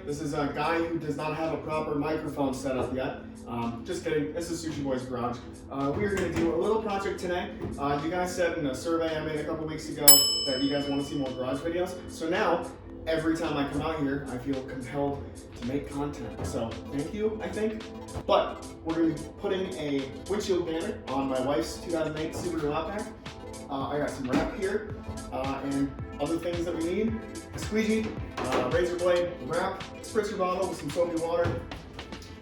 This is a guy who does not have a proper microphone set up yet. Just kidding, this is Sushi Boy's garage. We are gonna do a little project today. You guys said in a survey I made a couple weeks ago that you guys wanna see more garage videos. So now, every time I come out here, I feel compelled to make content. So thank you, I think. But we're gonna be putting a windshield banner on my wife's 2008 Subaru Outback. I got some wrap here and other things that we need. A squeegee, razor blade, wrap, spritzer bottle with some soapy water,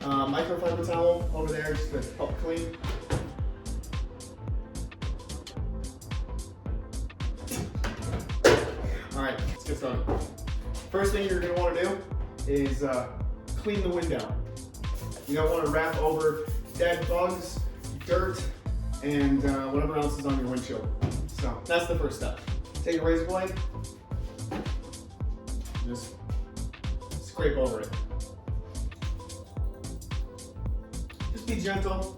microfiber towel over there just to help clean. All right, let's get started. First thing you're gonna wanna do is clean the window. You don't wanna wrap over dead bugs, dirt, and whatever else is on your windshield. So that's the first step. Take a razor blade, just scrape over it. Just be gentle.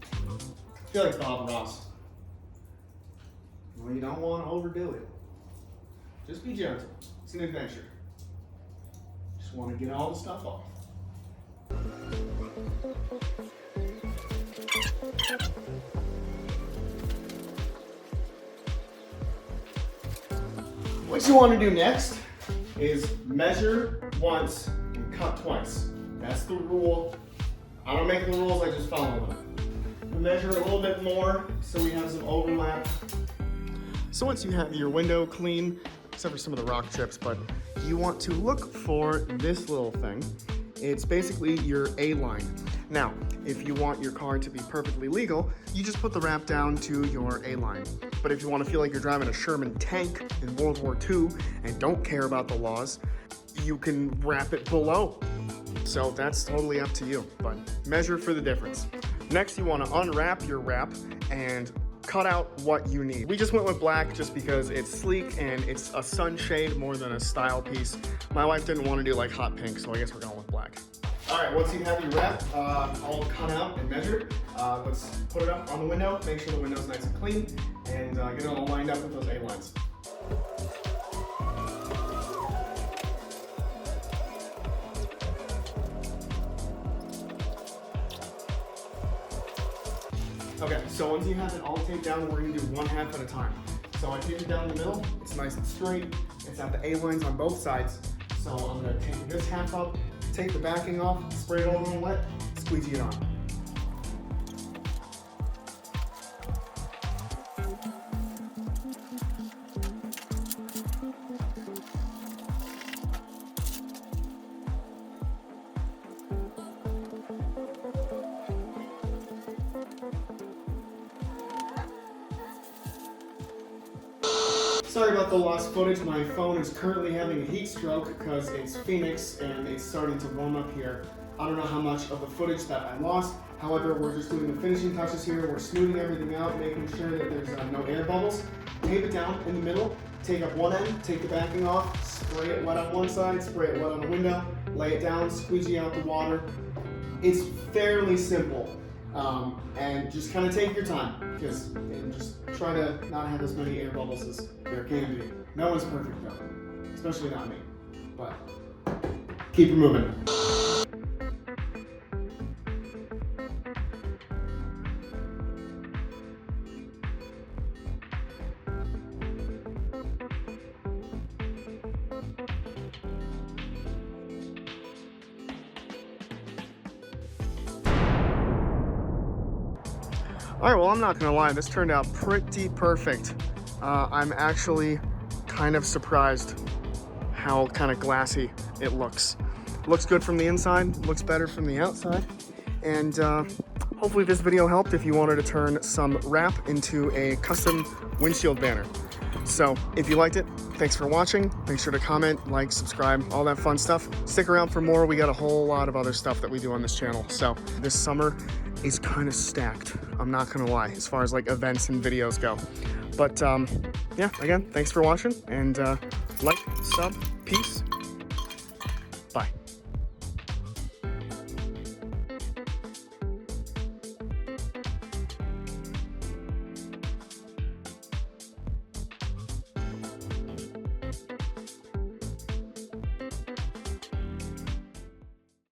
I feel like Bob Ross. Well, you don't want to overdo it. Just be gentle. It's an adventure. Just want to get all the stuff off. What you want to do next is measure once and cut twice. That's the rule. I don't make the rules, I just follow them. We measure a little bit more so we have some overlap. So once you have your window clean, except for some of the rock chips, but you want to look for this little thing. It's basically your A-line. Now, if you want your car to be perfectly legal, you just put the wrap down to your A-line. But if you want to feel like you're driving a Sherman tank in World War II and don't care about the laws, you can wrap it below. So that's totally up to you, but measure for the difference. Next, you want to unwrap your wrap and cut out what you need. We just went with black just because it's sleek and it's a sunshade more than a style piece. My wife didn't want to do like hot pink, so I guess we're going with black. All right, once you have your wrap all cut out and measured, let's put it up on the window, make sure the window's nice and clean, and get it all lined up with those A-lines. Okay, so once you have it all taped down, we're gonna do one half at a time. So I tape it down the middle, it's nice and straight, it's got the A-lines on both sides. So I'm gonna take this half up, take the backing off, spray it all on wet, squeegee it on. Sorry about the lost footage. My phone is currently having a heat stroke because it's Phoenix and it's starting to warm up here. I don't know how much of the footage that I lost. However, we're just doing the finishing touches here. We're smoothing everything out, making sure that there's no air bubbles. Tape it down in the middle, take up one end, take the backing off, spray it wet on one side, spray it wet on the window, lay it down, squeegee out the water. It's fairly simple. And just kind of take your time, because just try to not have as many air bubbles as there can be. No one's perfect though, especially not me, but keep it moving. All right, well, I'm not gonna lie, this turned out pretty perfect. I'm actually kind of surprised how kind of glassy it looks. Looks good from the inside, looks better from the outside. And hopefully this video helped if you wanted to turn some wrap into a custom windshield banner. So if you liked it, thanks for watching. Make sure to comment, like, subscribe, all that fun stuff. Stick around for more. We got a whole lot of other stuff that we do on this channel. So this summer is kind of stacked, I'm not gonna lie, as far as like events and videos go. But yeah, again, thanks for watching, and like, sub, peace.